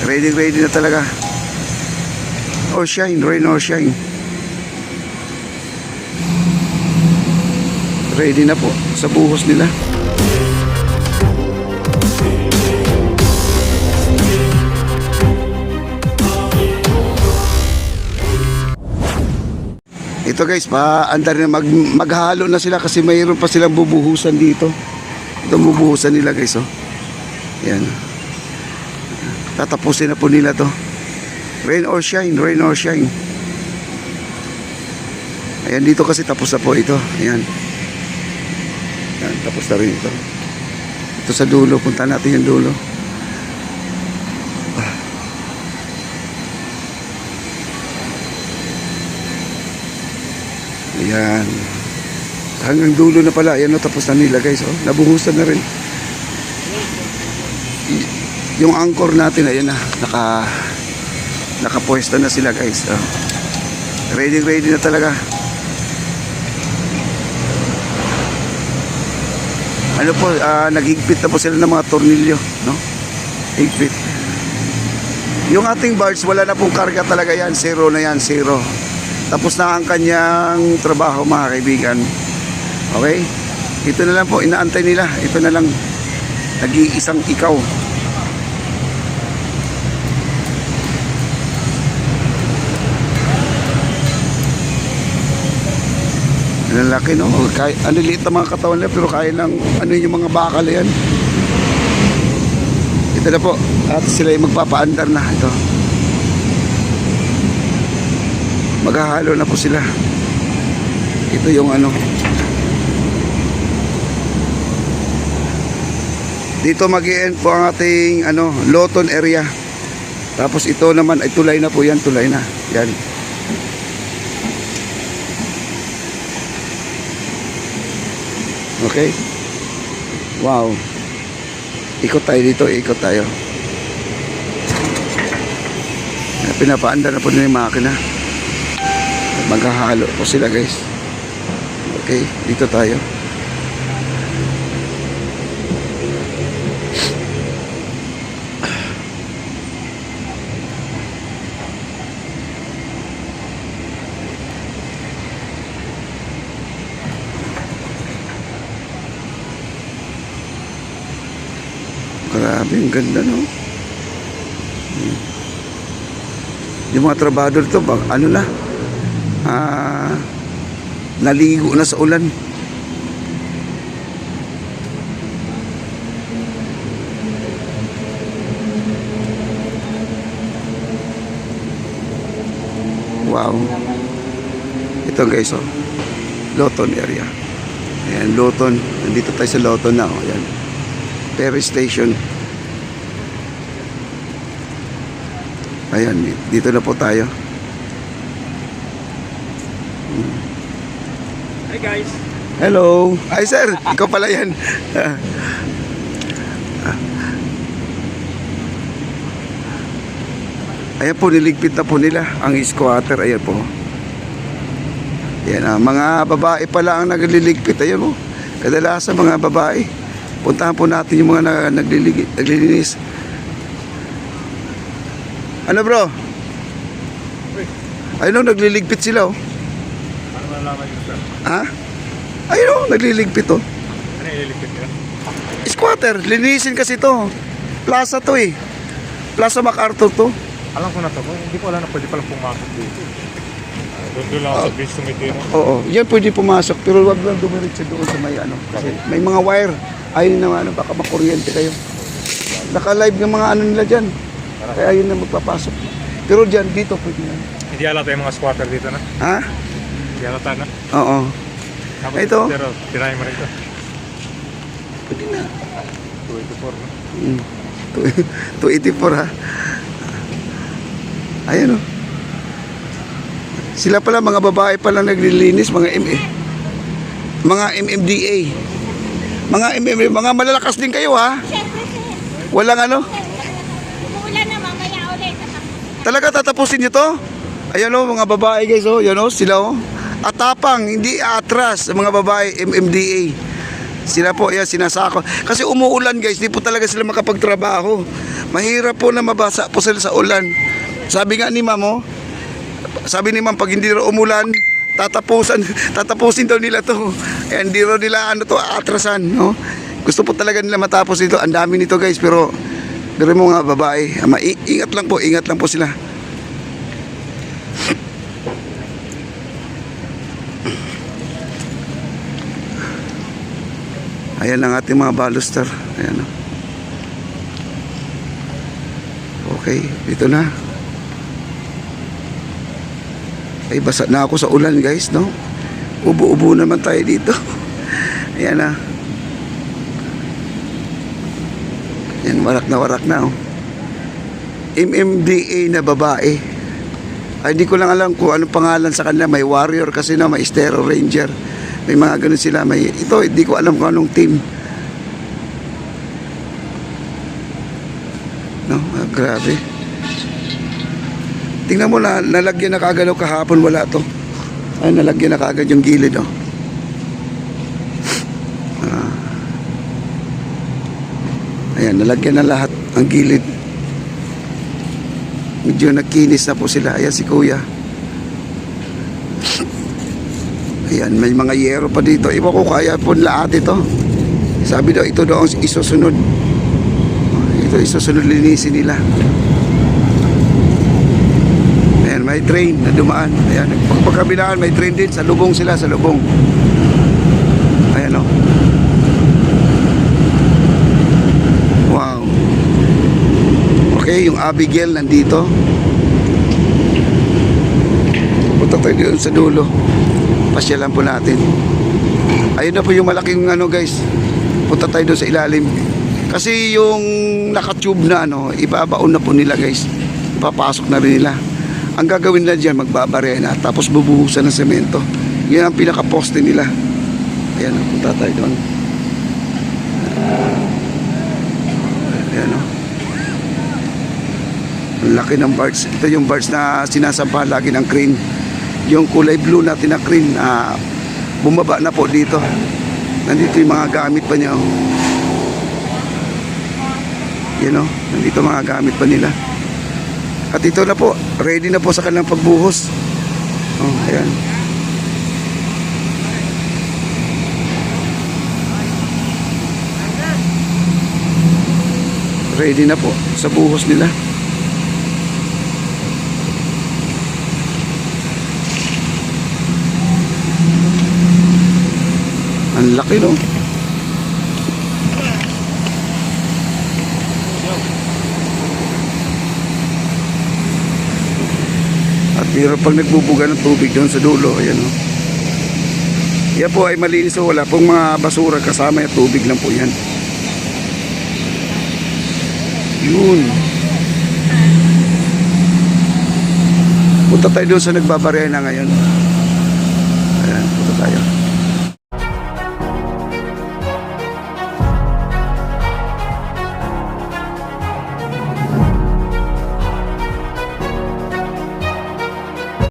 Ready na talaga. Or shine, rain or shine. Ready na po sa buhos nila. Ito guys, paandar na maghalo na sila kasi mayroon pa silang bubuhusan dito. Ito bubuhusan nila guys, oh. Yan. Tatapusin na po nila to. Rain or shine, rain or shine. Ayan, dito kasi tapos na po ito. Ayan. Ayan, tapos na rin ito. Ito sa dulo, punta natin yung dulo. Ayan. Hanggang dulo na pala. Ayan, no, tapos na nila guys, oh. Nabuhusan na rin. Yung anchor natin, ayan na, nakapuesta na sila guys, oh. Ready na talaga. Ano po, naghigpit na po sila ng mga tornilyo, no? Higpit. Yung ating barge, wala na pong karga talaga yan. Zero na yan, zero. Tapos na ang kanyang trabaho, mga kaibigan. Okay? Ito na lang po, inaantay nila. Ito na lang, nag-iisang ikaw. Lalaki, no? Ano, liit na mga katawan nila, pero kaya ng ano yung mga bakal yan. Ito na po, at sila yung magpapaandar na. Ito, maghahalo na po sila. Ito yung ano, dito mag-i-end po ang ating ano, Loton area. Tapos ito naman ay tulay na po yan, tulay na yan. Okay. Wow. Ikot tayo dito, ikot tayo. Pinapaandar na po nila yung makina. Maghahalo po sila guys. Okay, dito tayo. Grabe, ang ganda, no? Yung mga trabador to, ano na? Naligo na sa ulan. Wow. Ito guys, oh. Loton area. Ayan, Loton. Nandito tayo sa Loton na, oh. Ayan. Ferry station. Ayan, dito na po tayo. Hi guys. Hello. Hi sir, ikaw pala yan. Ayan po, niligpit na po nila ang squatter. Ayan po. Ayan, mga babae pala ang nagliligpit. Ayan po, kadalasan mga babae. Puntahan po natin yung mga naglilinis. Ano bro? Ayun, nagliligpit sila, oh. Ano malalaman yun, sir? Ha? Ayun, nagliligpit, oh. Ano yung iligpit nila? Squatter, linisin kasi to. Plaza to, eh. Plaza MacArthur to. Alam ko na to. Hindi ko alam na pwede palang pumasok dito. Doon lang sa base tumitino. Oo, yan pwede pumasok. Pero wag lang dumiretso doon sa may ano. Kasi may mga wire. Ayun na ano, baka makuryente kayo. Naka-live ng mga ano nila dyan. Kaya ayun na magpapasok. Pero dyan, dito pwede na. Hindi alata yung mga squatter dito na. Ha? Hindi alata na. Oo. Tapos, Ito. Pero tirahin mo rin ito. Pwede na. 284 no? 284 ha. Ayan o. Sila pala, mga babae pala naglilinis, mga MMDA. Mga malalakas din kayo ha. Walang ano. Umuulan naman, kaya ulit. Talaga tatapusin nyo to? Ayan o, mga babae guys o. Yan o, sila o. Atapang, hindi atras. Mga babae, MMDA. Sila po, ayan, sinasako. Kasi umuulan guys, di po talaga sila makapagtrabaho. Mahirap po na mabasa po sila sa ulan. Sabi nga ni ma'am, oh, sabi ni ma'am, pag hindi raw umulan, tatapusin daw nila to. Eh, hindi raw nila atrasan, no? Gusto po talaga nila matapos ito. Ang dami nito guys, pero mo nga babae, ingat lang po sila. Ayan ang ating mga baluster. Ayan, oh. Okay, dito na. Ay, basa na ako sa ulan guys, no? Ubo-ubo naman tayo dito. Ayan na. Yan, warak na, oh. MMDA na babae. Ay, hindi ko lang alam kung anong pangalan sa kanila. May warrior kasi na, may Stero Ranger. May mga ganun sila. Ito, hindi ko alam kung anong team. No, grabe. Tingnan mo na, nalagyan na kagad kahapon, wala to. Ay, nalagyan na kagad yung gilid, oh. Ayan, nalagyan na lahat ang gilid. Medyo nakinis na po sila. Ayan si kuya. Ayan, may mga yero pa dito. Iba ko kaya po lahat ito. Sabi daw, ito daw ang isusunod. Ito isusunod linisin nila. Ayan, may train na dumaan. Ayan, pagkabilaan may train din. Sa lubong sila, sa lubong. Ayan, oh. Wow. Okay, yung Abigail nandito. Punta tayo doon sa dulo. Pasyalan po natin. Ayun na po yung malaking guys. Punta tayo doon sa ilalim. Kasi yung naka-tube na ibabaon na po nila guys. Papasok na rin nila. Ang gagawin nila dyan, magbabarya na. Tapos bubuhusan ng semento. Yan ang pinaka-poste nila. Ayan, punta tayo doon. Ayan, oh. Ang laki ng parts. Ito yung parts na sinasampahan lagi ng crane. Yung kulay blue natin na crane, bumaba na po dito. Nandito yung mga gamit pa niya, oh. Yan, oh. Nandito mga gamit pa nila. At ito na po, ready na po sa kanilang pagbuhos. Oh, ayan. Ready na po sa buhos nila. Ang laki, no? At meron pag nagbubuga ng tubig doon sa dulo. Ayan, no? Yan po ay malinis, so wala pong mga basura kasama yung tubig lang po yan. Yun. Punta tayo doon sa nagbabarena ngayon. Ayan, punta tayo.